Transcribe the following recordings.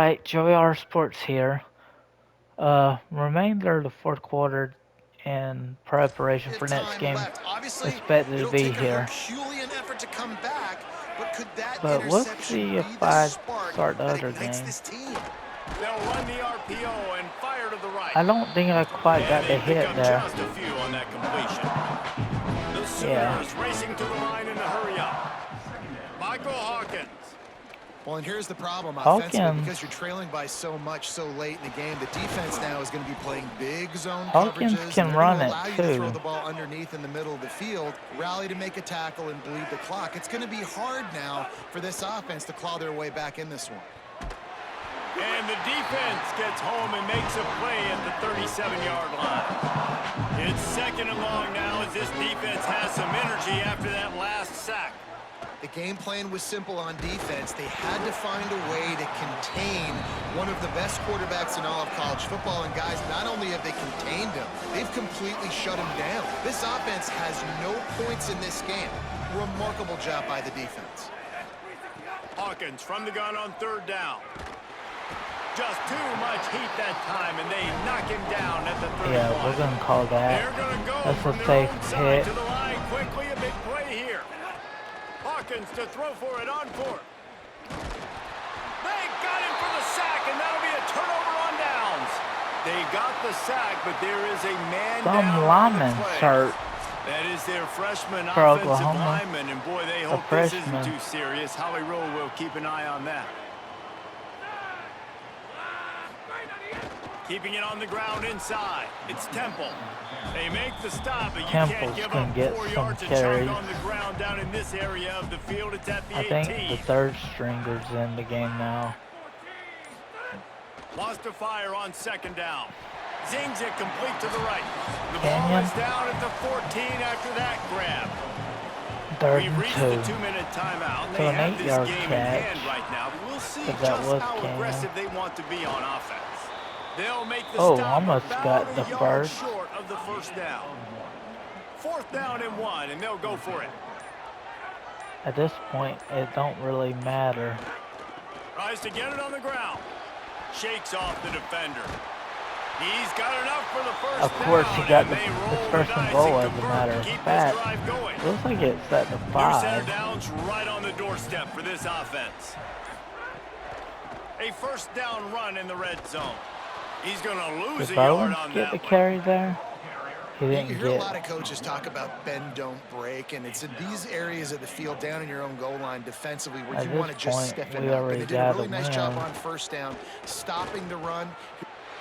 Alright, Joey R Sports here. Remainder of the fourth quarter in preparation for next game. Expected to be here. But we'll see if I start the other game. They'll run the RPO and fire to the right. I don't think I quite got the hit there. Just a few on that completion. The Sooners racing to the line in a hurry up. Michael Hawkins. Well, and here's the problem offensively, because you're trailing by so much so late in the game. The defense now is going to be playing big zone Hawkins coverages. can run it allow you too. to throw the ball underneath in the middle of the field, rally to make a tackle, and bleed the clock. It's going to be hard now for this offense to claw their way back in this one. And the defense gets home and makes a play at the 37-yard line. It's second and long now as this defense has some energy after that last sack. The game plan was simple on defense. They had to find a way to contain one of the best quarterbacks in all of college football. And guys, not only have they contained him, they've completely shut him down. This offense has no points in this game. Remarkable job by the defense. Hawkins from the gun on third down. Just too much heat that time, and they knock him down at the 31. Yeah, we're going to call that. They're going to go That's from a their safe own side hit. to the line quickly. A big play here. Hawkins to throw for it on fourth. They got him for the sack, and that'll be a turnover on downs. They got the sack, but there is a man down on the play. Shirt. That is their freshman For offensive Oklahoma. lineman, and boy, they hope this isn't too serious. Howie Rowe will keep an eye on that. Keeping it on the ground inside. It's Temple. They make the stop, but you can't give up 4 yards of chunk on the ground down in this area of the field. It's at the 18. I think the third stringer's in the game now. Lost a fire on second down. Zings it complete to the right. The ball is down at the 14 after that grab. Third We've and reached 2. the 2-minute timeout. So They an have this 8-yard game in catch. hand right now. We'll see If just that was how Canyon. aggressive they want to be on offense. They'll make the Oh, stop almost about got the a yard first. short of the first down. Fourth down and 1, and they'll go for it. At this point, it don't really matter. Tries to get it on the ground. Shakes off the defender. He's got enough for the first down. Of course, he got the roll first the and dice goal, and as a convert matter to of keep fact. this drive going. Looks like it's set to New 5. center down's right on the doorstep for this offense. A first down run in the red zone. He's going to lose Did a yard Bowens on get that the one. carry there? He You didn't hear a get. lot of coaches talk about bend, don't break, and it's in these areas of the field down in your own goal line defensively where At you this want to just point, stiffen we up. already And they did a got really a nice job win. on first down, stopping the run.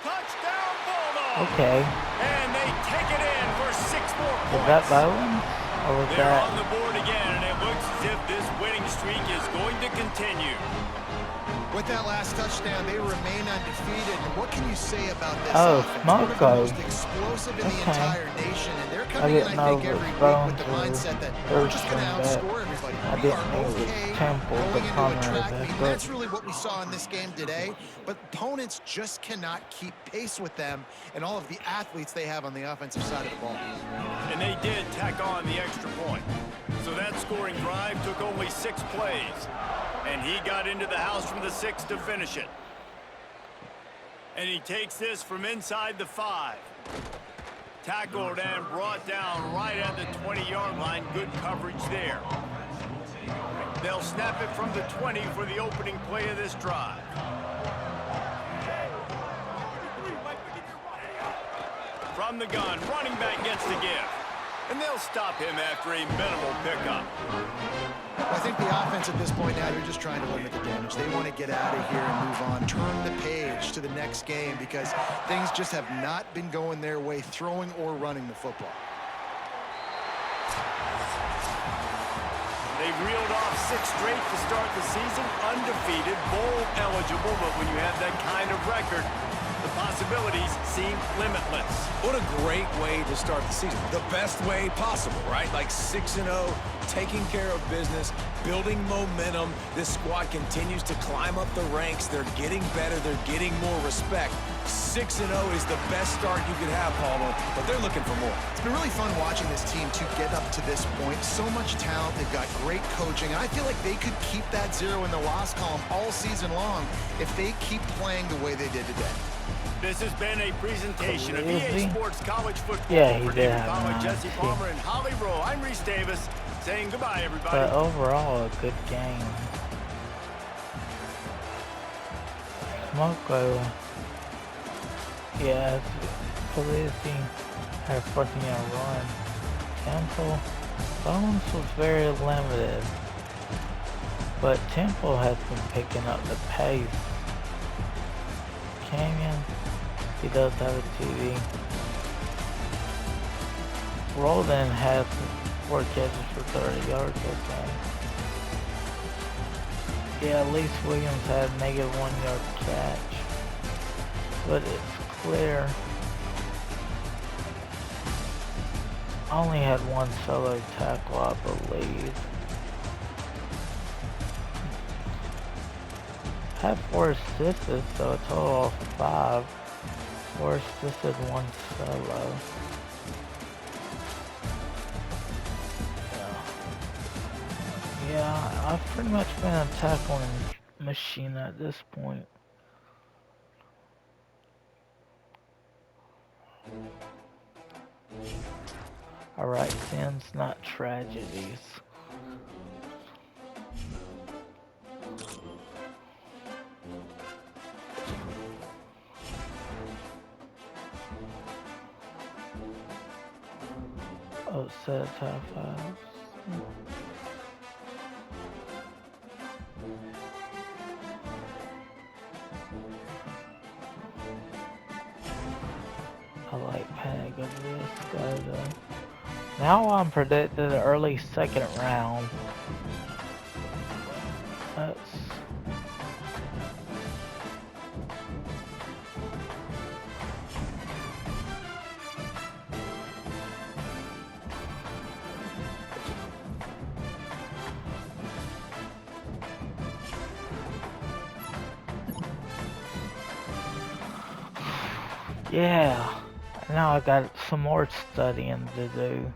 Touchdown, Bulldogs! Okay. And they take it in for 6 more points. Was that Bowens? Or was They're that... on the board again, and it looks as if this winning streak is going to continue. With that last touchdown, they remain undefeated. And what can you say about this Oh, offense? One of the Smoko. most explosive in the Okay. entire nation, and they're I coming in, didn't I know think, it was every week Bones with the or mindset that we're just going to Richardson, outscore everybody. I We didn't are know it was okay Temple, going the into a punter track of meet, it, and but- that's really what we saw in this game today. But opponents just cannot keep pace with them and all of the athletes they have on the offensive side of the ball. And they did tack on the extra point. So that scoring drive took only 6 plays. And he got into the house from the 6 to finish it. And he takes this from inside the 5. Tackled and brought down right at the 20-yard line. Good coverage there. They'll snap it from the 20 for the opening play of this drive. From the gun, running back gets the give. And they'll stop him after a minimal pickup. I think the offense at this point now, they're just trying to limit the damage. They want to get out of here and move on, turn the page to the next game because things just have not been going their way, throwing or running the football. They've reeled off 6 straight to start the season, undefeated, bowl eligible, but when you have that kind of record, the possibilities seem limitless. What a great way to start the season. The best way possible, right? Like 6-0, taking care of business, building momentum. This squad continues to climb up the ranks. They're getting better. They're getting more respect. 6-0 is the best start you could have, Paulo, but they're looking for more. It's been really fun watching this team to get up to this point. So much talent. They've got great coaching. And I feel like they could keep that 0 in the loss column all season long if they keep playing the way they did today. This has been a presentation of EA Sports College Football. Yeah, he for did David have Pollack, an Jesse IC. Palmer, and Holly Rowe. I'm Reese Davis saying goodbye, everybody. But overall, a good game. Smoko, yeah, Polizzi had a 14-yard run. Temple, Bones was very limited, but Temple has been picking up the pace. Canyon, he does have a TV. Roldan has 4 catches for 30 yards, okay. Yeah, at least Williams had a -1 yard catch. But it's clear. Only had 1 solo tackle, I believe. Had 4 assists, so a total of 5. 4 assisted, 1 solo. Yeah, I've pretty much been a tackling machine at this point. Alright, sins, not tragedies. Oh, set of top 5s. I like panic of this guy though. Now I'm predicted an early 2nd round. That's... Yeah, now I got some more studying to do.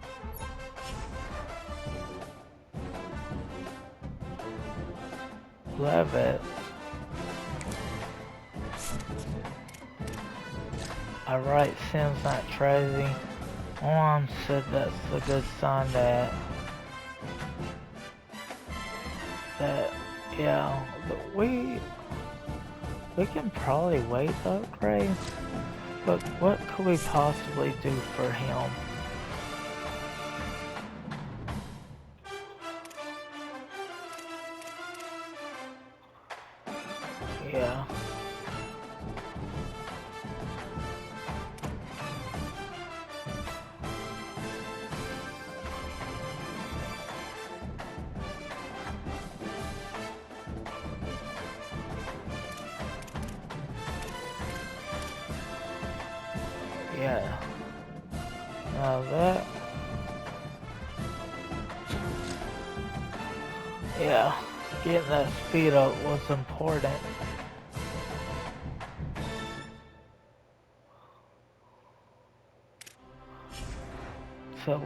Love it. Alright, Sim's not crazy. Mom said that's a good sign that yeah, but we can probably wait to upgrade. But what could we possibly do for him? Yeah. Yeah. Now that... Yeah. Getting that speed up was important. So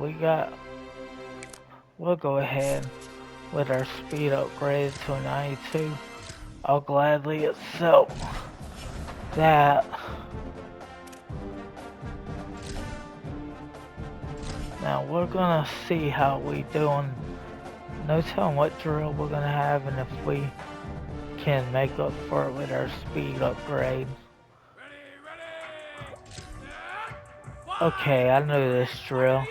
we'll go ahead with our speed upgrade to a 92. I'll gladly accept that. Now we're gonna see how we doing. No telling what drill we're gonna have and if we can make up for it with our speed upgrade. Okay, I know this drill.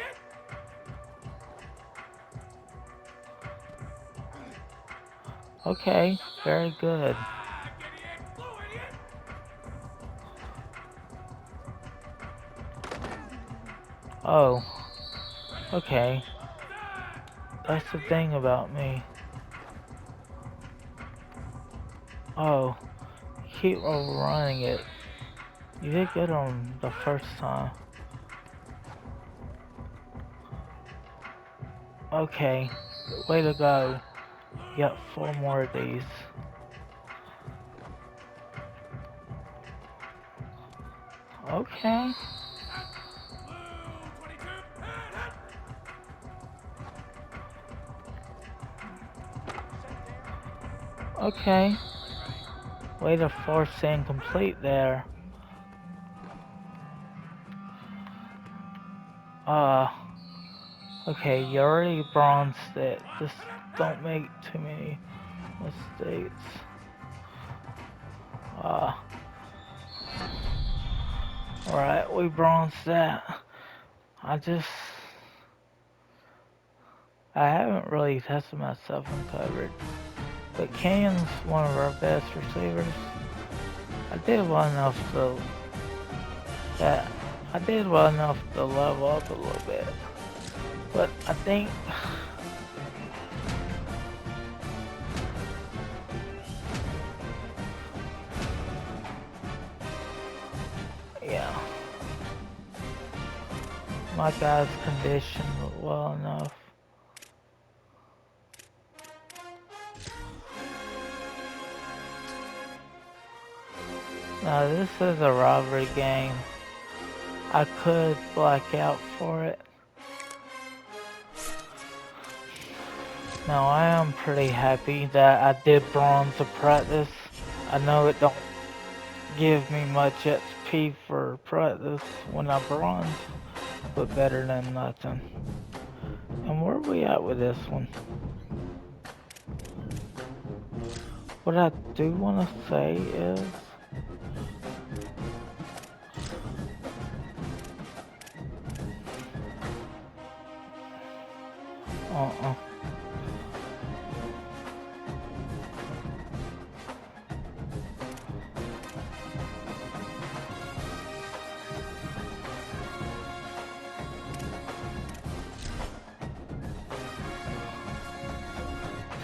Okay, very good. Oh, okay. That's the thing about me. Oh, keep overrunning it. You did good on the first time. Okay, Way to go. You got 4 more of these. Okay. Okay. Way to force the incomplete there. Okay, you already bronzed it. Just don't make too many mistakes. Alright, we bronzed that. I haven't really tested myself in coverage. But Cannon's one of our best receivers. I did well enough to level up a little bit. But I think yeah, my guy's conditioned well enough. Now this is a robbery game. I could black out for it. Now I am pretty happy that I did bronze the practice. I know it don't give me much XP for practice when I bronze, but better than nothing. And where are we at with this one? What I do want to say is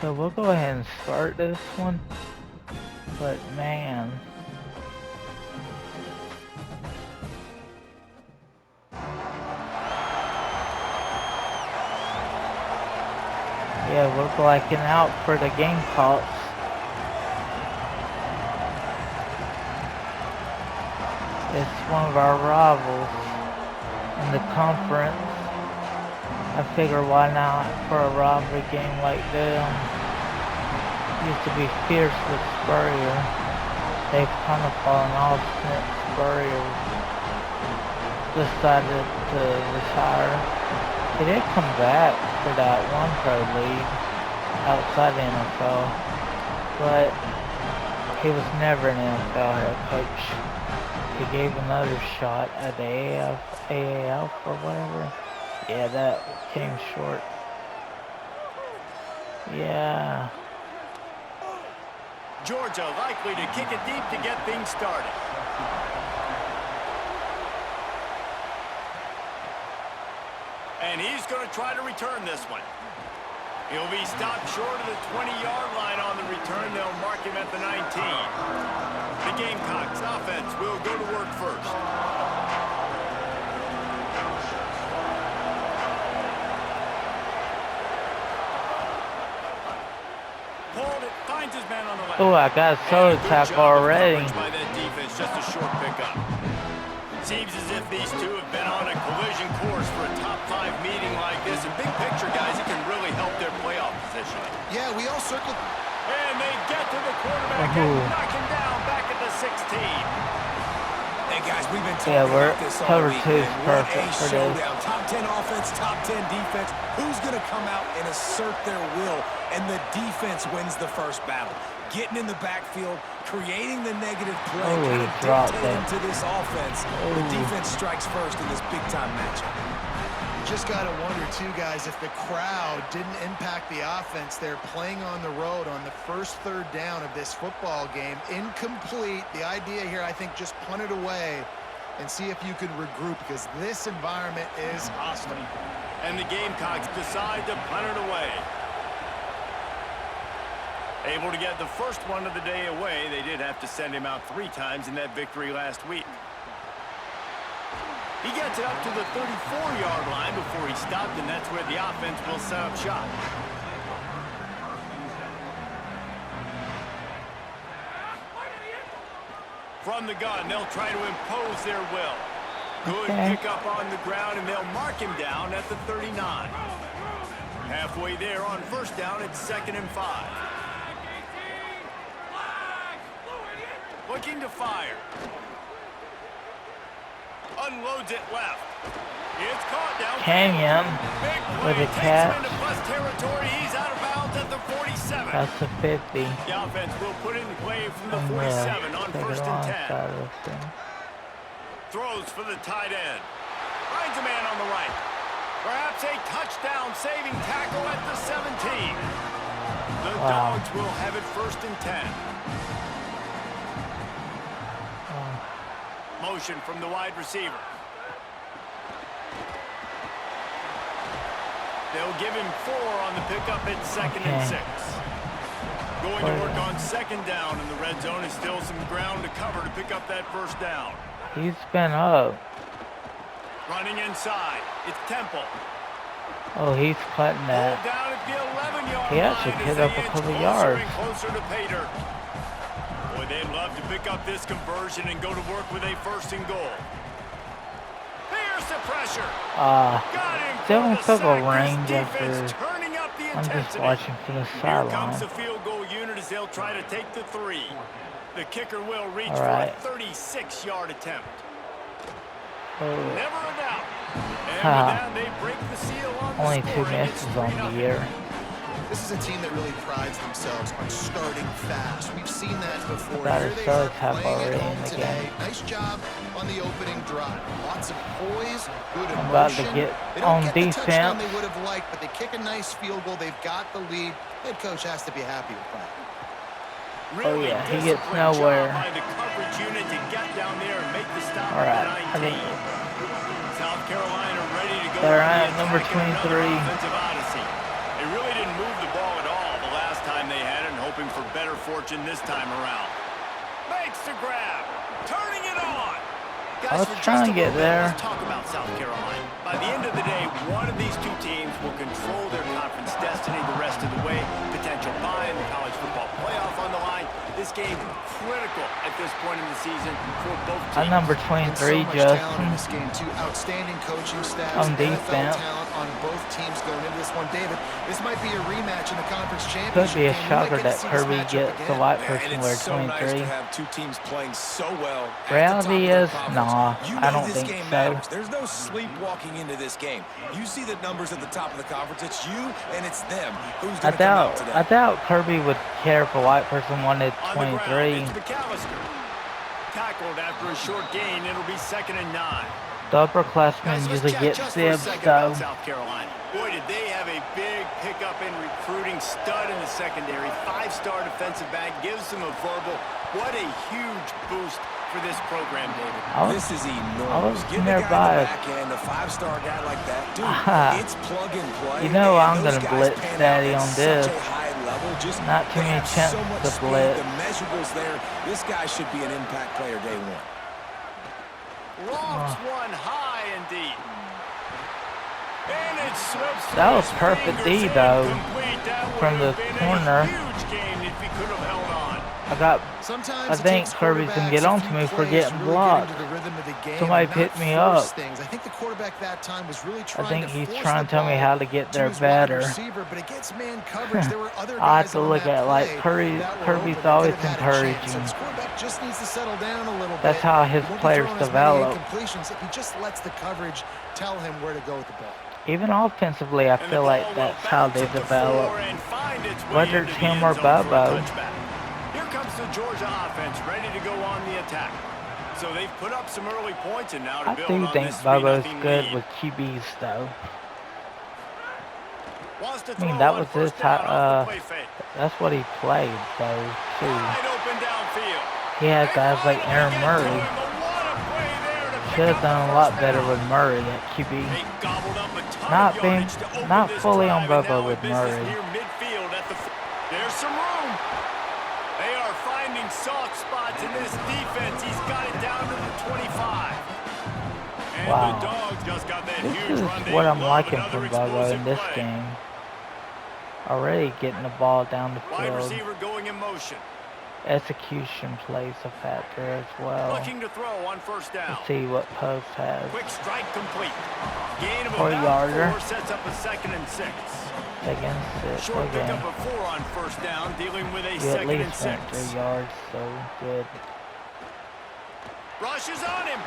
so we'll go ahead and start this one, but man, yeah, we're blacking out for the Gamecocks. It's one of our rivals in the conference. I figure why not for a rivalry game like them. Used to be fierce with Spurrier. They've kind of fallen off since Spurrier decided to retire. He did come back for that one pro league outside the NFL, but he was never an NFL head coach. He gave another shot at the AAF or whatever. Yeah, that came short. Yeah. Georgia likely to kick it deep to get things started. And he's going to try to return this one. He'll be stopped short of the 20-yard line on the return. They'll mark him at the 19. The Gamecocks offense will go to work first. Oh, I got a soda tackle already. By that defense, just a short pickup. Seems as if these two have been on a collision course for a top-5 meeting like this. And big picture, guys, it can really help their playoff positioning. Yeah, we all circled. And they get to the quarterback and knock him down back at the 16. Hey guys, we've been talking about this all cover week. 2 is perfect for this. Top 10 offense, top 10 defense. Who's going to come out and assert their will? And the defense wins the first battle. Getting in the backfield, creating the negative play, kind of dictating to this offense. The defense strikes first in this big-time matchup. Just got to wonder, too, guys, if the crowd didn't impact the offense. They're playing on the road on the first third down of this football game. Incomplete. The idea here, I think, just punt it away and see if you can regroup, because this environment is hostile. And the Gamecocks decide to punt it away. Able to get the first one of the day away. They did have to send him out 3 times in that victory last week. He gets it up to the 34-yard line before he stopped, and that's where the offense will set up shop. From the gun, they'll try to impose their will. Good Okay. pickup on the ground, and they'll mark him down at the 39. Halfway there on first down, it's 2nd and 5. Looking to fire. Unloads it left. It's caught down. Canyon Big with play. a Takes catch. him into plus territory. He's out of bounds at the 47. That's a 50. The offense will put it in play from the I'm 47 on take first it and on 10. side of this thing. Throws for the tight end. Finds a man on the right. Perhaps a touchdown-saving tackle at the 17. The Wow. Dogs will have it 1st and 10. Motion from the wide receiver. They'll give him 4 on the pickup at 2nd and 6. Going to work on 2nd down in the red zone. Is still some ground to cover to pick up that 1st down. He's been up. Running inside. It's Temple. Oh, he's cutting Pulled that. down at the 11-yard He actually line as hit they up a inch couple closer yards. and closer to pay dirt. Boy, they'd love to pick up this conversion and go to work with a 1st and goal. Here's the pressure. Got him Still for in the football sack. This range defense after turning up the I'm just intensity. watching from the Here comes sideline. the field goal unit as they'll try to take the 3. The kicker will reach All right. for a 36-yard attempt. Oh, Never a doubt. And Ha. with that, they break the seal on the only 2 scoring. It's misses on 3-0. the year. This is a team that really prides themselves on starting fast. We've seen that before. About Here a they third are half playing already at in home the today. game. Nice job on the opening drive. Lots of poise, good emotion. I'm about to get they don't on get the touchdown defense. they would have liked, but they kick a nice field goal. They've got the lead. Head coach has to be happy with that. Really yeah, he gets disciplined nowhere. job by the coverage unit to get down there and make the stop All right, at I the 19. think South Carolina ready to go there on I the am, number attack in another 23. offensive odyssey. They really didn't move the ball at all the last time they had it, and hoping for better fortune this time around. Makes the grab, turning it on. Guys, I was for trying just to a get little bit, there. Let's talk about South Carolina. By the end of the day, one of these two teams will control their conference destiny the rest of the way. Potential bye in the college football playoff on the line. This game critical at this point in the season for both teams. I'm number And so 23, much talent in Justin. this game, too. Outstanding coaching staffs, On NFL defense. talent on both teams going into this one. David, this might be a rematch in the conference championship. Could be a game. We might shocker get to that see this Kirby matchup gets the again. white Man, person it's wear so nice 23. to have two teams playing so well. at the Reality top of their is, conference. nah, You I know don't this think game so. matters. There's no sleepwalking into this game. You see the numbers at the top of the conference. It's you and it's them. Who's I going to come out doubt today? Kirby would care if a white person wanted On the ground, 23. it's McAllister. Tackled after a short gain. It'll be 2nd and 9. The upperclassmen Guys, let's usually chat get just for a sibs, second though. about South Carolina. Boy, did they have a big pickup in recruiting. Stud in the secondary. 5-star defensive back. Gives them a verbal. What a huge boost for this program, David. This is I enormous. was Give the guy nearby. the back end, a 5-star guy like that. Dude, it's plug and play. You know and I'm those gonna guys blitz pan out Daddy at on such this. a high level. Just Not too they many have chances so much to speed. blitz. The measurables there. This guy should be an impact player day one. Lofts one high and deep. And it slips That through was his perfect fingers, D, though, incomplete. That would from have the been corner. A huge gain if he could have held on. Sometimes I it think takes Kirby's gonna quarterbacks get a on few to me for plays getting to really blocked. get into the rhythm of the game Somebody and picked not me force up. things. I think the quarterback that time was really trying I think to he's force trying the to tell me ball how to get there his wide better. receiver, but against man coverage, there were other I have guys to on look that at, like, play that were Kirby's open that always could have had a chance. So encouraging. this quarterback just needs to settle down a little That's bit. how his He won't be players throwing as many develop. incompletions if he just lets the coverage tell him where to go with the ball. Even offensively, I And the feel like ball will that's how they bounce at the develop. 4 and find its way Whether into it's the him end or zone for a Bobo. touchback. Here comes the Georgia offense, ready to go on the attack. So they've put up some early points, and now to I build do on think this Bobo's 3-0 good lead. with QBs, though. Wants to I mean, throw that on was his first down off the play fake. that's what he played, though, too. Wide open downfield. He had They guys like finally Aaron get to Murray. him, but what a play there to pick Should have up the done a lot first better down. with Murray at QB. They gobbled up a ton Not of being- yardage to open not this fully on drive, and Bobo now with in business Murray. near midfield at the there's some room. They are finding soft spots in this defense. He's got it down to the 25. And Wow. the Dogs just got that This huge is run. They what I'm love liking another from Bobo explosive in this play. game. Already getting the ball down the Wide field. receiver going in motion. Execution plays a factor as well. Looking to throw on first down. Let's see what post has. Quick strike complete. Gain of 4 about yarder. 4 sets up a 2nd and 6. Second and 6. Short Okay. pickup of 4 on first down, dealing with a You at 2nd and least went 6. 3 yards, so good. Rushes on him.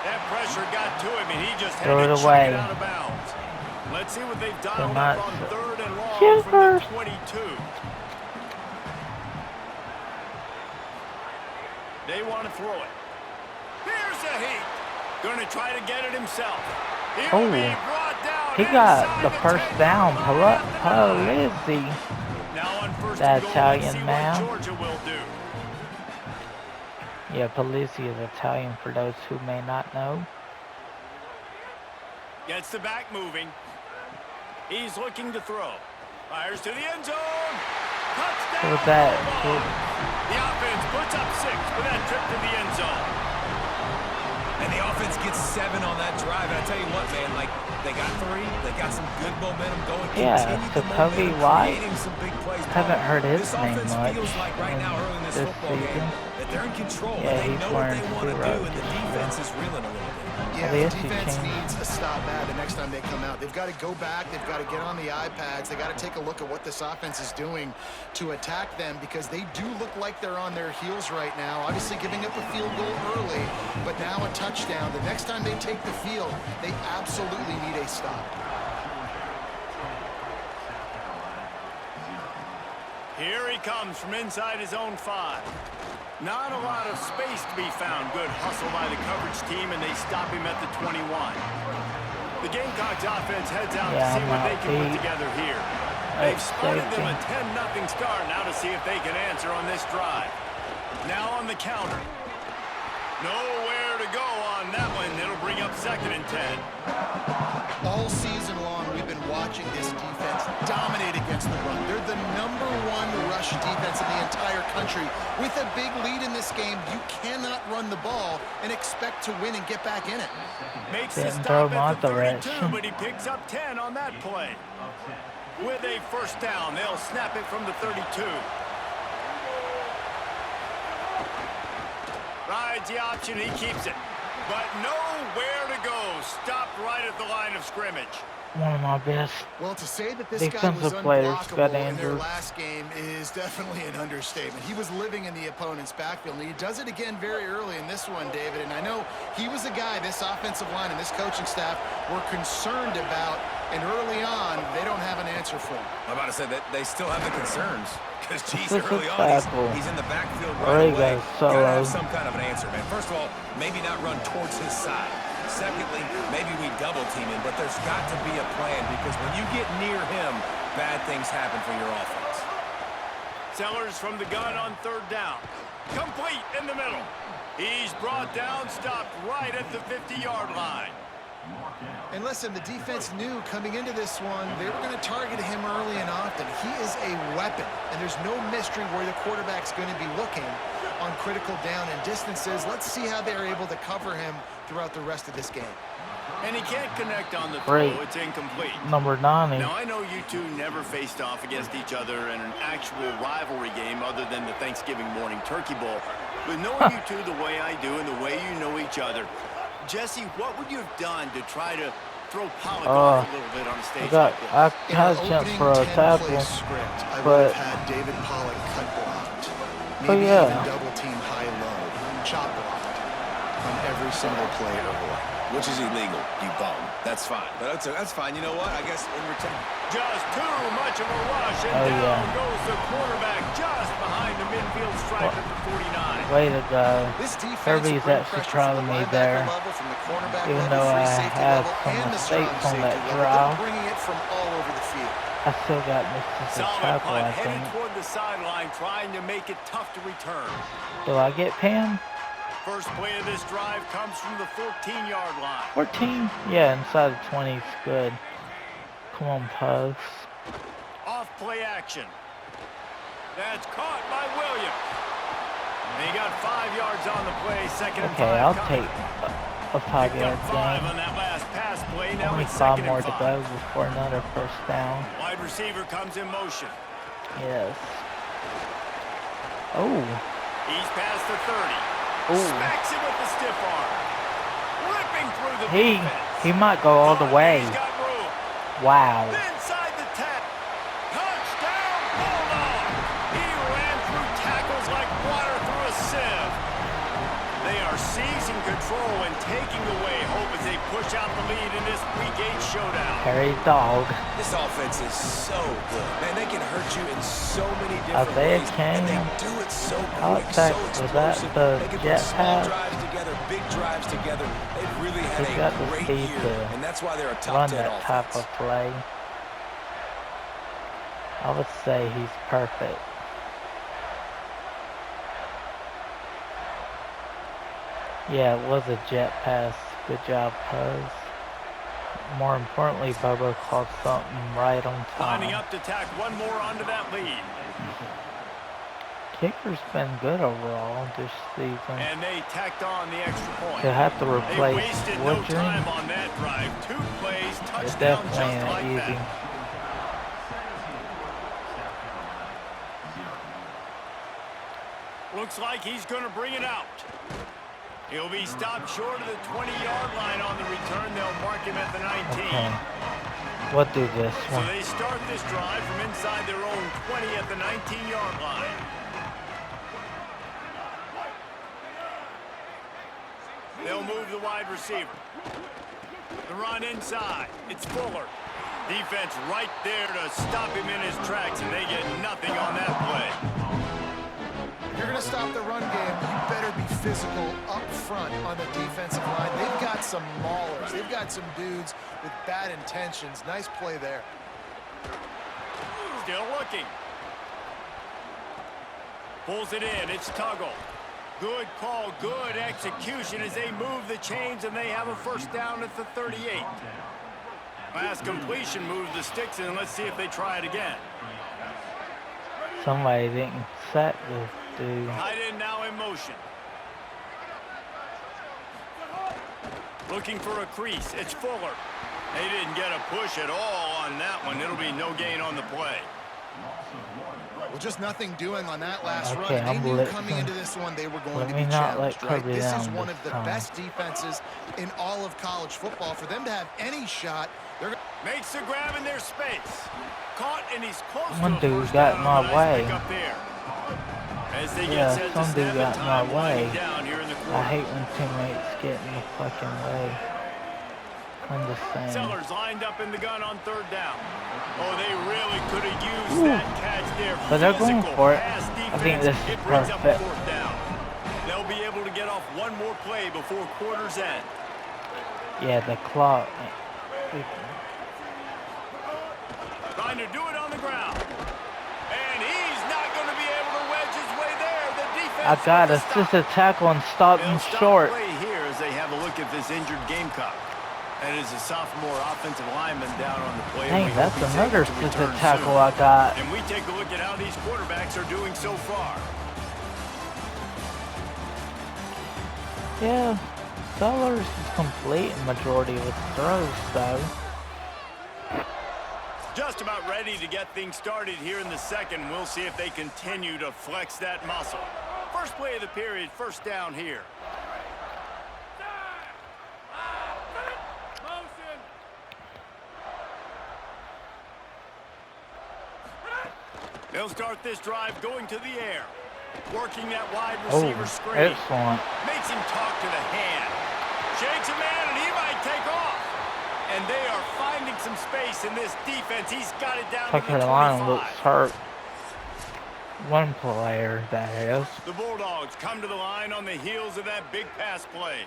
That pressure got to him, and he just had Throw to it chuck away. it out of bounds. Let's see what they've dialed not up on 3rd and long shoot from first. the 22. They want to throw it. Here's a heat. Going to try to get it himself. He'll be brought down He got inside the first down. Polizzi. Polizzi. Now on first That and goal, Italian let's see man. what Georgia will do. Yeah, Polizzi is Italian for those who may not know. Gets the back moving. He's looking to throw. Fires to the end zone. Touchdown. What was that? The offense puts up 6 with that trip to the end zone. And the offense gets 7 on that drive. And I tell you what, man, like, they got 3. They got some good momentum going. Yeah, Continue the Jacoby momentum, White. creating some big plays. Haven't heard his This name offense much feels like right now early in this football season. game that they're in control. Yeah, and they he's know what they wearing want to do, zero. and the defense is reeling a little bit. Yeah, Well, the the defense SEC needs a stop bad the next time they come out. They've got to go back. They've got to get on the iPads. They've got to take a look at what this offense is doing to attack them because they do look like they're on their heels right now. Obviously giving up a field goal early, but now a touchdown. The next time they take the field, they absolutely need a stop. Here he comes from inside his own 5. Not a lot of space to be found. Good hustle by the coverage team, and they stop him at the 21. The Gamecocks offense heads out to see what they can put together here. They've spotted them a 10-0 start. Now to see if they can answer on this drive. Now on the counter. Nowhere to go on that one. It'll bring up 2nd and 10. All season long, we've been watching this defense dominate against the run. They're the #1 rush defense in the entire country. With a big lead in this game, you cannot run the ball and expect to win and get back in it. Makes the Didn't stop throw at the Monterey. 32, but he picks up 10 on that play. With a first down, they'll snap it from the 32. Rides the option, he keeps it. But nowhere to go. Stopped right at the line of scrimmage. One of my best. Well, to say that this guy was Defensive players, Scott unblockable in their Andrews. last game is definitely an understatement. He was living in the opponent's backfield, and he does it again very early in this one, David. And I know he was a guy this offensive line and this coaching staff were concerned about, and early on, they don't have an answer for him. I'm about to say that they still have the concerns. Because, geez, This is early on, tackle. he's in the backfield There right he away. goes, Gotta solo. have some kind of an answer, man. First of all, maybe not run towards his side. Secondly, maybe we double team him. But there's got to be a plan because when you get near him, bad things happen for your offense. Sellers from the gun on 3rd down. Complete in the middle. He's brought down, stopped right at the 50-yard line. And listen, the defense knew coming into this one, they were going to target him early and often. He is a weapon, and there's no mystery where the quarterback's going to be looking on critical down and distances. Let's see how they're able to cover him throughout the rest of this game. And he can't connect on the throw. Great. It's incomplete. Number 90. Now, I know you two never faced off against each other in an actual rivalry game other than the Thanksgiving morning Turkey Bowl. But knowing you two the way I do and the way you know each other, Jesse, what would you have done to try to throw Pollock off a little bit on a stage like this? I In had our a chance opening for a 10-play tackle. script, I would but- have had David Pollock cut blocked. Oh, Maybe yeah. even double team high-low, chop blocked on every single play early. Which is illegal, you bum. That's fine. But that's fine. You know what? I guess in return. Just too much of a rush, and down yeah. goes the quarterback just behind the midfield stripe at the 49. Way to go. This defense Kirby's will bring actually pressure trying from the me linebacker there. level, from the cornerback Even level, though free I safety had level, some and the mistakes strong on that safety level. drive. They're bringing it from all over the field. I still got Mr. Solid Tackle, punt, I headed think. toward the sideline, trying to make it tough to return. Do I get pinned? First play of this drive comes from the 14-yard line. 14? Yeah, inside the 20 is good. Come on, Pugs. Off play action. That's caught by Williams. And he got 5 yards on the play, 2nd and 5. Okay, I'll coming. take a 5-yard Picked up 5 gain. on that last pass play. Now Only it's 5 2nd more and to 5. go before another first down. Wide receiver comes in motion. Yes. Oh. He's past the 30. Oh. Smacks him with the stiff arm. Ripping through the defense. He might go all the way. He's got room. Wow. Inside the tap. Touchdown, Bulldog. He ran through tackles like water through a sieve. They are seizing control and taking away hope as they push out the lead in this Week 8 showdown. Harry Dog. This offense is so good. Man, they can hurt you in so many different Isaiah ways. King. And they do it so How quick, attack- so was that explosive. the They can jet put small pass? drives together, big drives together. They've really had He's got a the great speed year, to and that's why they're a top run 10 that offense. type of play. I would say he's perfect. Yeah, it was a jet pass. Good job, Puz. More importantly, Bobo called something right on Lining time. up to tack one more onto that lead. Kicker's been good overall this season. And they tacked on the extra point. They'll have to They replace wasted no Woodring. time on that drive. 2 plays, It's touchdown definitely just not like easy. that. Looks like he's going to bring it out. He'll be stopped short of the 20-yard line on the return. They'll mark him at the 19. Okay. We'll do this So one. they start this drive from inside their own 20 at the 19-yard line. They'll move the wide receiver. The run inside. It's Fuller. Defense right there to stop him in his tracks, and they get nothing on that play. If you're going to stop the run game, you better be physical up front on the defensive line. They've got some maulers. They've got some dudes with bad intentions. Nice play there. Still looking. Pulls it in. It's Tuggle. Good call, good execution as they move the chains, and they have a first down at the 38. Last completion moves the sticks in. Let's see if they try it again. Somebody didn't sack this dude. Tight end now in motion. Looking for a crease. It's Fuller. They didn't get a push at all on that one. It'll be no gain on the play. Well, just nothing doing on that last Okay, run. They I'm knew blitzing. coming into this one they were going Let to me be not let challenged, right? Kirby This is down one this of the time. best defenses in all of college football. For them to have any shot, they're Makes the grab in their space. Caught, and he's close One to a dude first got down. in my Nice way. pick up there. As they Yeah, get set to some dude snap got it, in time my winding way. down here in the I quarter. hate when teammates get in the fucking way. I'm just saying. Sellers lined up in the gun on third down. Oh, they really could have used that catch there. But they're going Physical for it. pass I think defense. this is It brings up a perfect. fourth down. They'll be able to get off one more play before quarter's end. Yeah, the clock. Trying to do it on the ground. And he's not going to be able to wedge his way there. The defense I got with the assist stop. a tackle and stop him They'll stop short. play here as they have a look at this injured Gamecock. That is a sophomore offensive lineman down on the play. Dang, We that's hope he's another able to assist return tackle soon. I got. And we take a look at how these quarterbacks are doing so far. Yeah, Sellers is complete in majority of his throws, though. Just about ready to get things started here in the second. We'll see if they continue to flex that muscle. First play of the period, first down here. They'll start this drive going to the air. Working that wide receiver screen. Excellent. Makes him talk to the hand. Shakes a man, and he might take off. And they are finding some space in this defense. He's got it down South to the Carolina 25. looks hurt. One player, that is. The Bulldogs come to the line on the heels of that big pass play.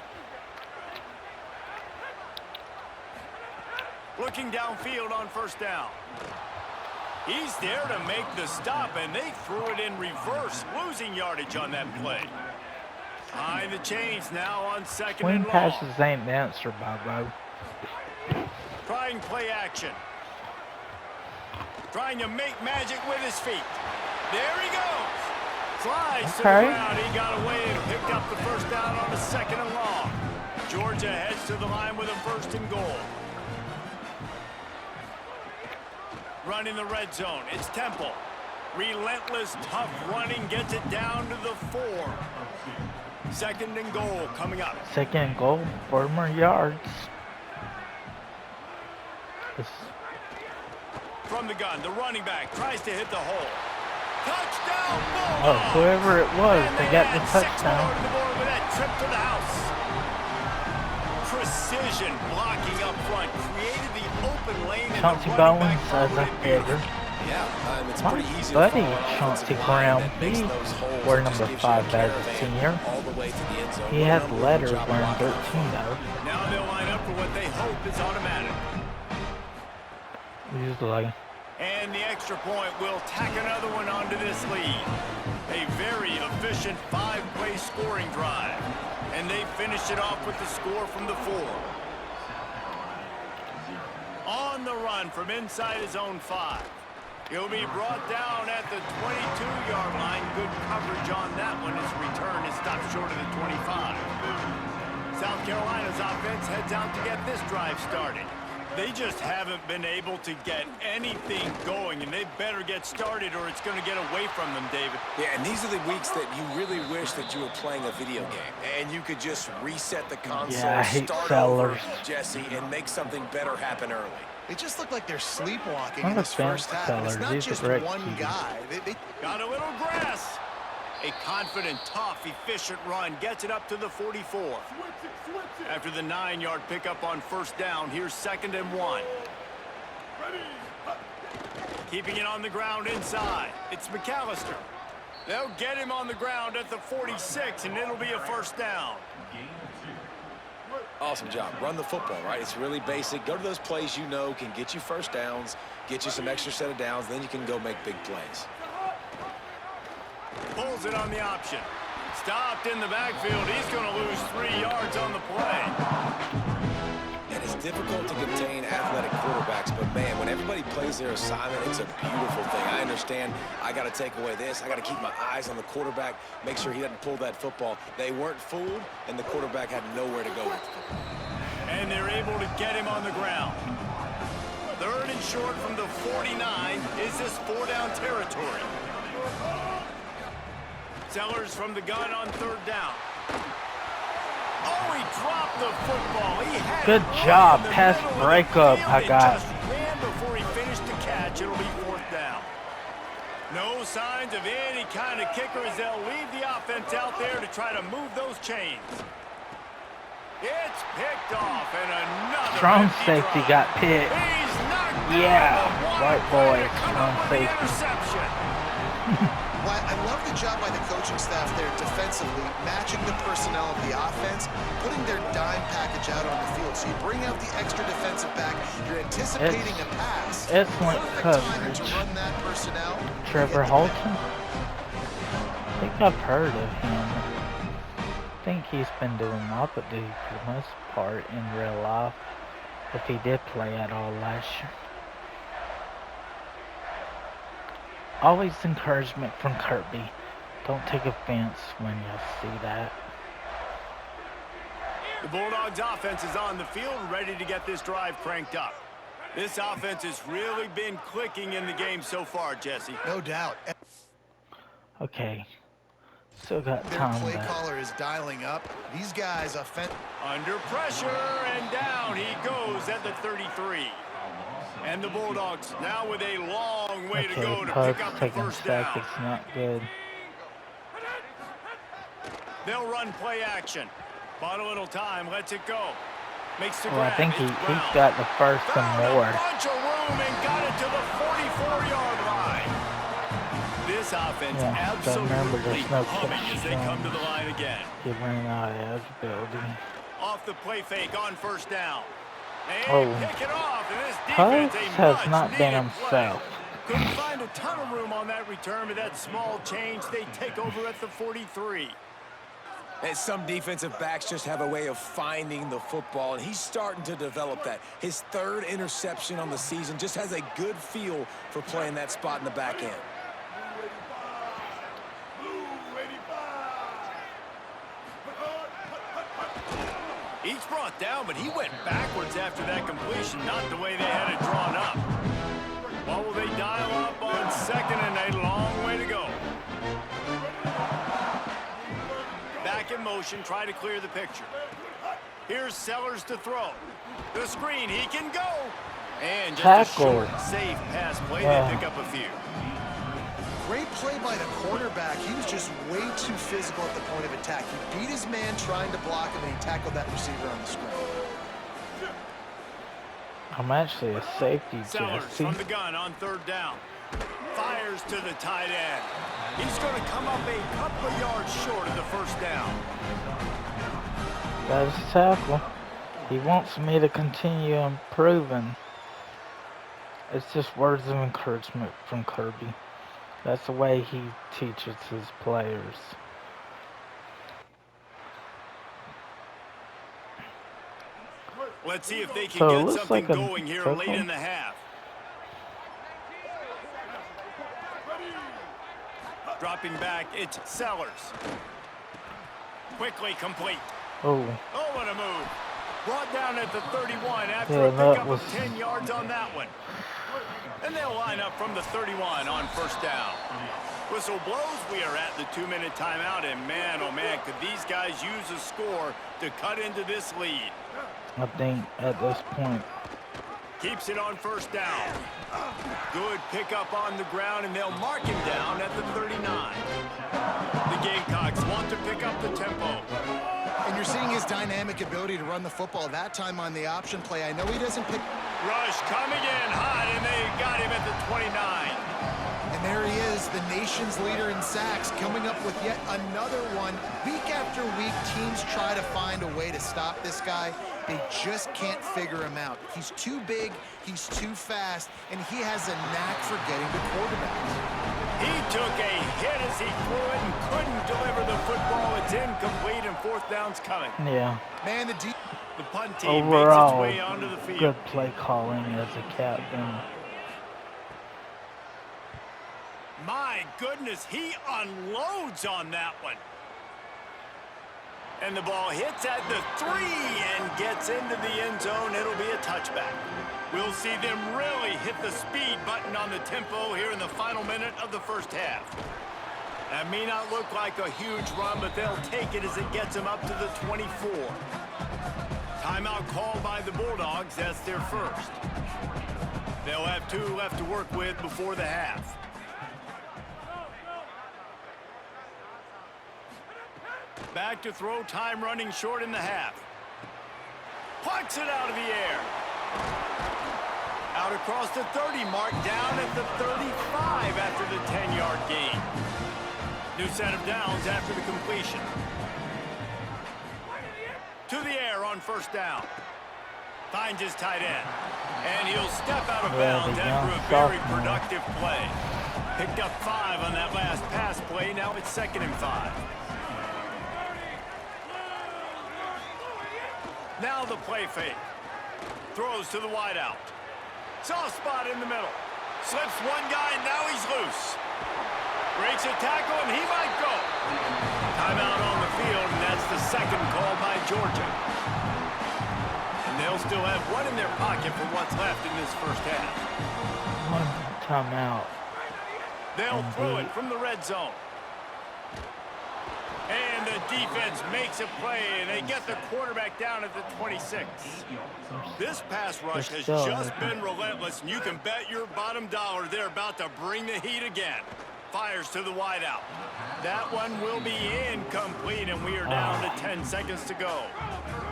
Looking downfield on first down. He's there to make the stop, and they threw it in reverse, losing yardage on that play. Behind the chains now on second Swing and long. passes ain't the answer, Bobo. Trying play action. Trying to make magic with his feet. There he goes. Slides to the Okay. ground. He got away and picked up the first down on a second and long. Georgia heads to the line with a first and goal. Running the red zone. It's Temple. Relentless, tough running gets it down to the 4. 2nd and goal coming up. 2nd and goal, 4 more yards. From the gun, the running back tries to hit the hole. Touchdown, Bulldogs! Oh, whoever it was, and they got the add 6 touchdown. more to the board with that trip to the house. Precision blocking up front created the open lane. Chauncey and the Bowens running back as a hitter. Yeah, it's My pretty easy buddy to follow Chauncey offensive line Brown, that makes he those holes wore and just number gives you a 5 as a caravan senior. all the way to the end zone. He What a had number letters job wearing blocking 13 up though. Now they'll line up for what they hope is automatic. Usually. And the extra point will tack another one onto this lead. A very efficient 5-play scoring drive. And they finish it off with the score from the 4. On the run from inside his own 5. He'll be brought down at the 22-yard line. Good coverage on that one. His return is stopped short of the 25. South Carolina's offense heads out to get this drive started. They just haven't been able to get anything going, and they better get started or it's going to get away from them, David. Yeah, and these are the weeks that you really wish that you were playing a video game and you could just reset the console, Yeah, I hate start sellers. over, Jesse, and make something better happen early. They just look like they're sleepwalking I'm in a this fan first of half. And it's sellers. not These are just great one keys. guy. They Got a little grass. A confident, tough, efficient run gets it up to the 44. After the 9-yard pickup on 1st down, here's 2nd and 1. Keeping it on the ground inside. It's McAllister. They'll get him on the ground at the 46, and it'll be a 1st down. Awesome job. Run the football, right? It's really basic. Go to those plays you know can get you 1st downs, get you some extra set of downs, then you can go make big plays. Pulls it on the option. Stopped in the backfield. He's going to lose 3 yards on the play. And it's difficult to contain athletic quarterbacks, but man, when everybody plays their assignment, it's a beautiful thing. I understand I got to take away this. I got to keep my eyes on the quarterback, make sure he doesn't pull that football. They weren't fooled, and the quarterback had nowhere to go with the football. And they're able to get him on the ground. 3rd and short from the 49. Is this 4-down territory? Sellers from the gun on 3rd down. Oh, he dropped the football. He had Good it job. right in the Pass middle of the breakup. field. I It got. just ran before he finished the catch. It'll be 4th down. No signs of any kind of kicker as they'll leave the offense out there to try to move those chains. It's picked off, and another Strong empty safety drive. got picked. He's knocked down. Yeah, The wide white player boy, come strong up with the safety. interception. Well, I love the job by the coaching staff there defensively, matching the personnel of the offense, putting their dime package out on the field. So you bring out the extra defensive back, you're anticipating a pass. Excellent Perfect time coverage. to run that personnel. Trevor Holton? I think I've heard of him. I think he's been doing Muppet Dude for the most part in real life, if he did play at all last year. Always encouragement from Kirby. Don't take offense when you see that. The Bulldogs offense is on the field, ready to get this drive cranked up. This offense has really been clicking in the game so far, Jesse. No doubt. Okay. Still got Their time play left. caller is dialing up. These guys Under pressure, and down he goes at the 33. And the Bulldogs now with a long way to go Okay, to Puck's pick up the taking 1st sack. down. It's not good. They'll run play action. Bought a little time, lets it go. Makes the Well, I grab. think It's he's Brown. got the first and Found more. a bunch of room and got it to the 44-yard line. This offense Yeah, but remember, absolutely there's no humming as they come to the touchdown. line again. He ran out of eligibility. Off the play fake on 1st down. And Oh. pick it off, and this Puck defense, a has not been much-needed himself. play. Couldn't find a ton of room on that return, but that small change, they take over at the 43. And some defensive backs just have a way of finding the football, and he's starting to develop that. His 3rd interception on the season, just has a good feel for playing that spot in the back end. Each brought down, but he went backwards after that completion, not the way they had it drawn up. What will they dial up on second and a long way to go? Back in motion, try to clear the picture. Here's Sellers to throw. The screen, he can go. And just Tackle. a short, safe pass play. They pick up a few. Great play by the cornerback. He was just way too physical at the point of attack. He beat his man trying to block him, and he tackled that receiver on the screen. I'm actually a safety, Sellers Jesse. from the gun on third down. Fires to the tight end. He's going to come up a couple of yards short of the first down. That is a tackle. He wants me to continue improving. It's just words of encouragement from Kirby. That's the way he teaches his players. Let's see if they can So it get looks something like a going here circle. late in the half. Dropping back, it's Sellers. Quickly complete. Oh, Oh, what a move. Brought down at the 31 after Yeah, a that pickup was- of 10 yards on that one. And they'll line up from the 31 on first down. Whistle blows, we are at the 2-minute timeout, and man, oh man, could these guys use a score to cut into this lead. I think at this point, Keeps it on first down. Good pickup on the ground, and they'll mark him down at the 39. The Gamecocks want to pick up the tempo. And you're seeing his dynamic ability to run the football. That time on the option play, I know he doesn't pick. Rush coming in hot, and they got him at the 29. And there he is, the nation's leader in sacks, coming up with yet another one. Week after week, teams try to find a way to stop this guy. They just can't figure him out. He's too big, he's too fast, and he has a knack for getting to quarterbacks. He took a hit as he threw it and couldn't deliver the football. It's incomplete, and fourth down's coming. yeah, Man, The punt team makes its overall, way onto the field. good play calling as a captain. My goodness, he unloads on that one. And the ball hits at the 3 and gets into the end zone. It'll be a touchback. We'll see them really hit the speed button on the tempo here in the final minute of the first half. That may not look like a huge run, but they'll take it as it gets them up to the 24. Timeout called by the Bulldogs. That's their first. They'll have 2 left to work with before the half. Back to throw, time running short in the half. Plucks it out of the air. Out across the 30 mark, down at the 35 after the 10-yard gain. New set of downs after the completion. To the air on first down. Finds his tight end. And he'll step out of bounds after a very productive play. Picked up 5 on that last pass play. Now it's 2nd and 5. Now the play fake. Throws to the wideout. Soft spot in the middle. Slips one guy, and now he's loose. Breaks a tackle, and he might go. Timeout on the field, and that's the second call by Georgia. And they'll still have one in their pocket for what's left in this first half. One timeout. They'll throw it from the red zone. And the defense makes a play, and they get the quarterback down at the 26. This pass rush has just been relentless, and you can bet your bottom dollar they're about to bring the heat again. Fires to the wideout. That one will be incomplete, and we are down to 10 seconds to go.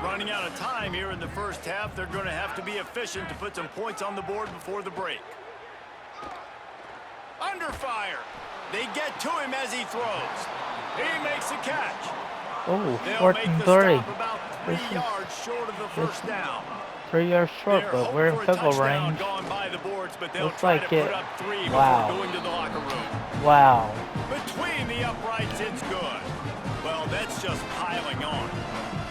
Running out of time here in the first half, they're going to have to be efficient to put some points on the board before the break. Under fire. They get to him as he throws. He makes the catch. Oh, They'll 4th make and the 3. stop about 3 yards short of the first down. 3 yards short, They're but we're in hoping for a pickle touchdown range. gone by the boards, but they'll Looks try like to it. put up 3 Wow. before going to the locker room. Wow. Between the uprights, it's good. Well, that's just piling on.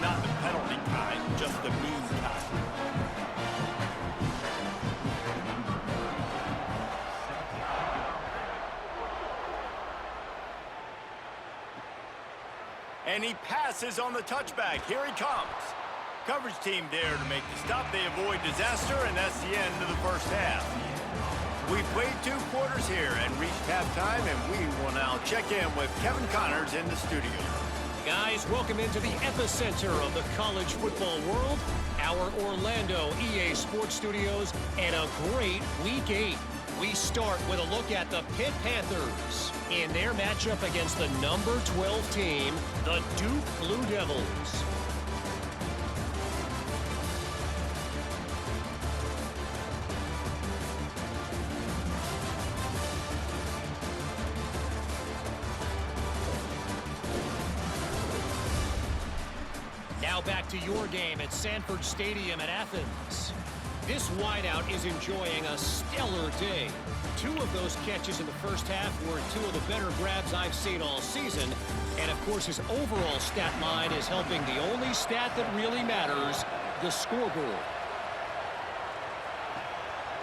Not the penalty kind, just the mean kind. And he passes on the touchback. Here he comes. Coverage team there to make the stop. They avoid disaster, and that's the end of the first half. We played 2 quarters here and reached halftime, and we will now check in with Kevin Connors in the studio. Guys, welcome into the epicenter of the college football world, our Orlando EA Sports Studios, and a great Week 8. We start with a look at the Pitt Panthers in their matchup against the number 12 team, the Duke Blue Devils. Now back to your game at Sanford Stadium in Athens. This wideout is enjoying a stellar day. 2 of those catches in the first half were 2 of the better grabs I've seen all season. And, of course, his overall stat line is helping the only stat that really matters, the scoreboard.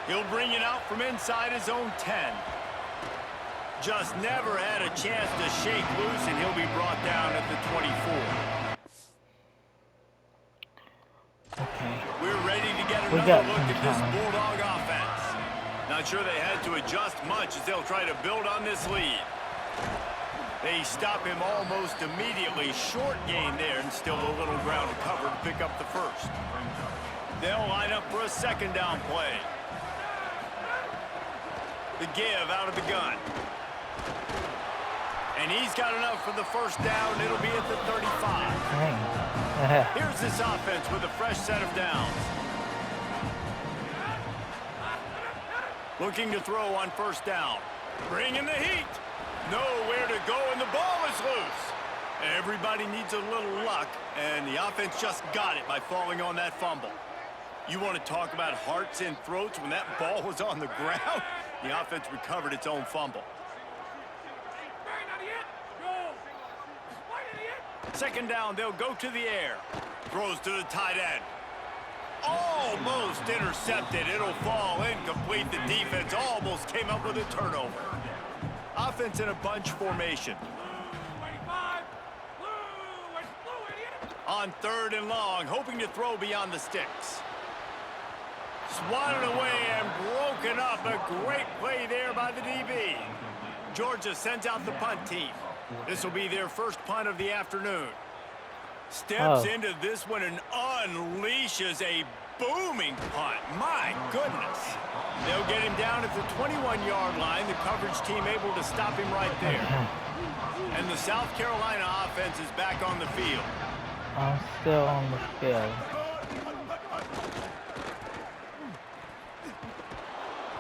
He'll bring it out from inside his own 10. Just never had a chance to shake loose, and he'll be brought down at the 24. Okay. We're ready to get another look at this Bulldog offense. Not sure they had to adjust much as they'll try to build on this lead. They stop him almost immediately. Short gain there and still a little ground to cover to pick up the first. They'll line up for a 2nd down play. The give out of the gun. And he's got enough for the 1st down. It'll be at the 35. Here's this offense with a fresh set of downs. Looking to throw on 1st down. Bringing the heat. Nowhere to go, and the ball is loose. Everybody needs a little luck, and the offense just got it by falling on that fumble. You want to talk about hearts and throats when that ball was on the ground? The offense recovered its own fumble. 2nd down, they'll go to the air. Throws to the tight end. Almost intercepted. It'll fall incomplete. The defense almost came up with a turnover. Offense in a bunch formation. On 3rd and long, hoping to throw beyond the sticks. Swatted away and broken up. A great play there by the DB. Georgia sends out the punt team. This will be their first punt of the afternoon. Steps into this one and unleashes a booming punt. My goodness. They'll get him down at the 21-yard line. The coverage team able to stop him right there. And the South Carolina offense is back on the field. I'm still on the field.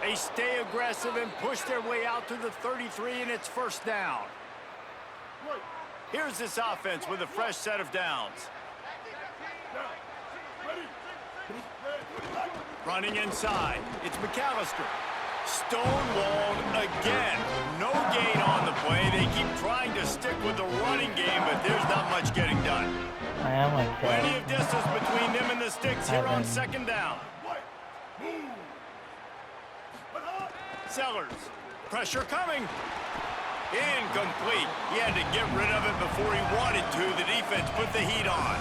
They stay aggressive and push their way out to the 33, and it's 1st down. Here's this offense with a fresh set of downs. Running inside. It's McAllister. Stonewalled again. No gain on the play. They keep trying to stick with the running game, but there's not much getting done. I am like that. Plenty of distance between them and the sticks here on 2nd down. Sellers. Pressure coming. Incomplete. He had to get rid of it before he wanted to. The defense put the heat on.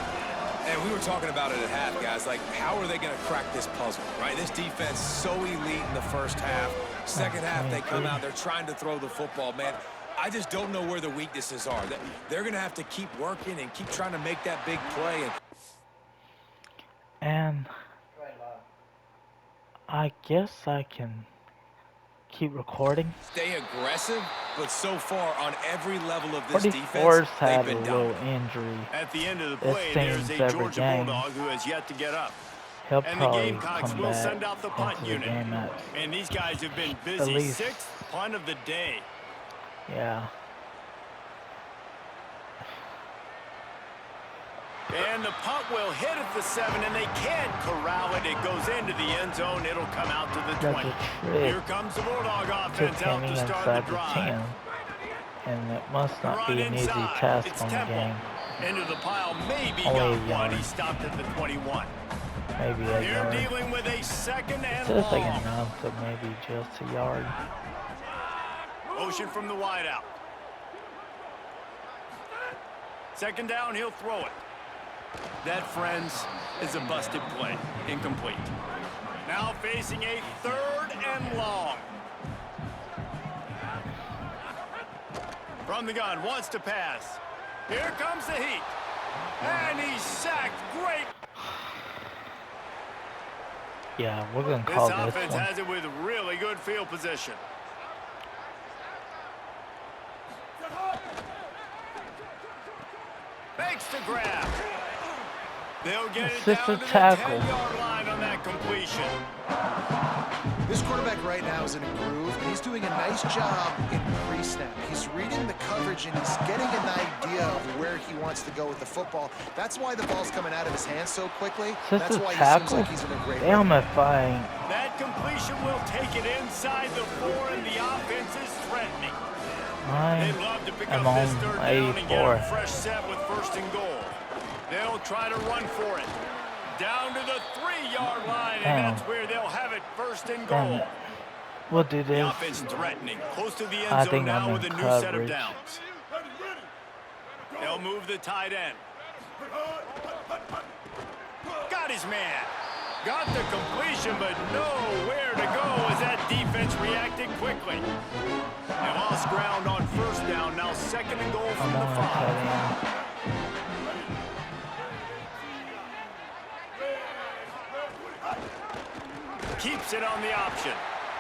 And we were talking about it at half, guys. Like, how are they going to crack this puzzle, right? This defense so elite in the first half. 2nd half, they come out. They're trying to throw the football, man. I just don't know where the weaknesses are. They're going to have to keep working and keep trying to make that big play. And I guess I can keep recording. Stay aggressive, but so far on every level of this defense, Force had they've a been little down. injury. At the end of the play, there's a Georgia Bulldog who has yet to get up. He'll And the probably Gamecocks come will back send out the punt into the unit. game at And these guys have been busy. least. 6th punt of the day. yeah. And the punt will hit at the 7, and they can't corral it. It goes into the end zone. It'll come out to the 20. Here comes the Bulldog offense out to start the drive. And it must not be an easy task on the game. Into the pile, maybe Only got one. He stopped at the 21. Maybe a They're yard. dealing with a 2nd and Just like long. enough, so maybe just a yard. Motion from the wideout. 2nd down, he'll throw it. That, friends, is a busted play. Incomplete. Now facing a 3rd and long. From the gun, wants to pass. Here comes the heat. And he's sacked. Great. Yeah, we're gonna This call this offense one. has it with really good field position. Makes the grab. They'll get it down to the tackle. 10-yard line on that completion. This quarterback right now is in a groove, and he's doing a nice job in pre-snap. He's reading the coverage, and he's getting an idea of where he wants to go with the football. That's why the ball's coming out of his hands so quickly. That's why he seems like he's in a great Damn rhythm. if I ain't. That completion will take it inside the 4, and the offense is threatening. I They'd love to pick am up this on third down and get 84. a fresh set with 1st and goal. They'll try to run for it. Down to the 3-yard line, and that's where they'll have it 1st and goal. We'll do The this. offense threatening, close to the I end zone think now I'm with a in new set of coverage. downs. They'll move the tight end. Got his man. Got the completion, but nowhere to go as that defense reacted quickly. They lost ground on 1st down, now 2nd and goal from I'm the on 5. tight end. Keeps it on the option.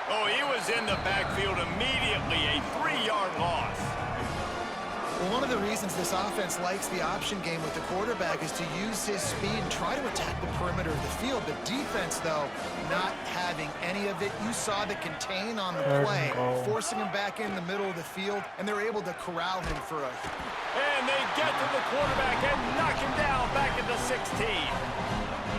Oh, he was in the backfield immediately. A 3-yard loss. Well, one of the reasons this offense likes the option game with the quarterback is to use his speed and try to attack the perimeter of the field. The defense, though, not having any of it. You saw the contain on the play, forcing him back in the middle of the field, and they're able to corral him for a... And they get to the quarterback and knock him down back at the 16.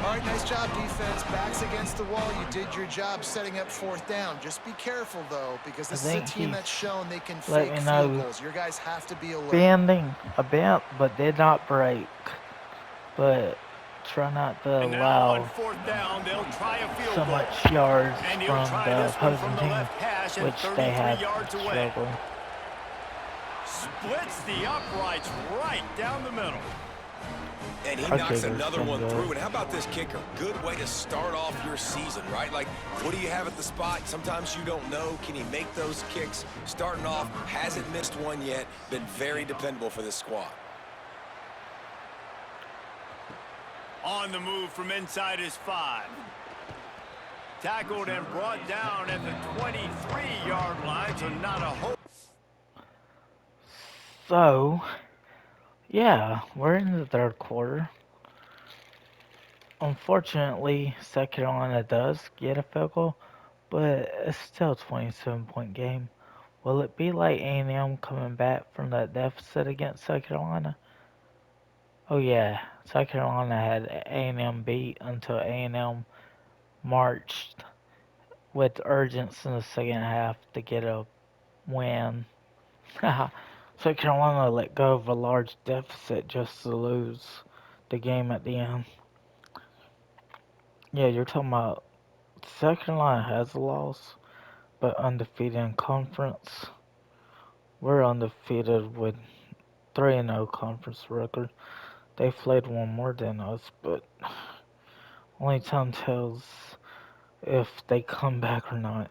All right, nice job, defense. Backs against the wall. You did your job setting up 4th down. Just be careful, though, because this is a team that's shown they can fake field goals. Your guys have to be alert. Bending a bit, but did not break. But try not to And now on allow 4th down, they'll try a field so goal. much yards And from he'll try the this one opposing from the team, left hash and which 33 they have yards away. struggled. Splits the uprights right down the middle. And he knocks another one through. And how about this kicker? Good way to start off your season, right? Like, what do you have at the spot? Sometimes you don't know. Can he make those kicks? Starting off, hasn't missed one yet. Been very dependable for this squad. On the move from inside his 5. Tackled and brought down at the 23-yard line, so not a hope. So, yeah, we're in the 3rd quarter. Unfortunately, South Carolina does get a field goal, but it's still a 27-point game. Will it be like A&M coming back from that deficit against South Carolina? Oh yeah, South Carolina had A&M beat until A&M marched with urgency in the 2nd half to get a win. South Carolina let go of a large deficit just to lose the game at the end. Yeah, you're talking about South Carolina has a loss, but undefeated in conference. We're undefeated with 3-0 conference record. They played one more than us, but only time tells if they come back or not.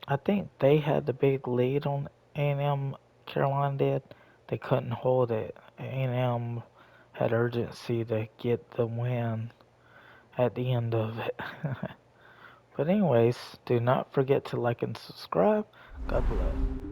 I think they had the big lead on A&M. Carolina did. They couldn't hold it. A&M had urgency to get the win at the end of it. But anyways, do not forget to like and subscribe. God bless.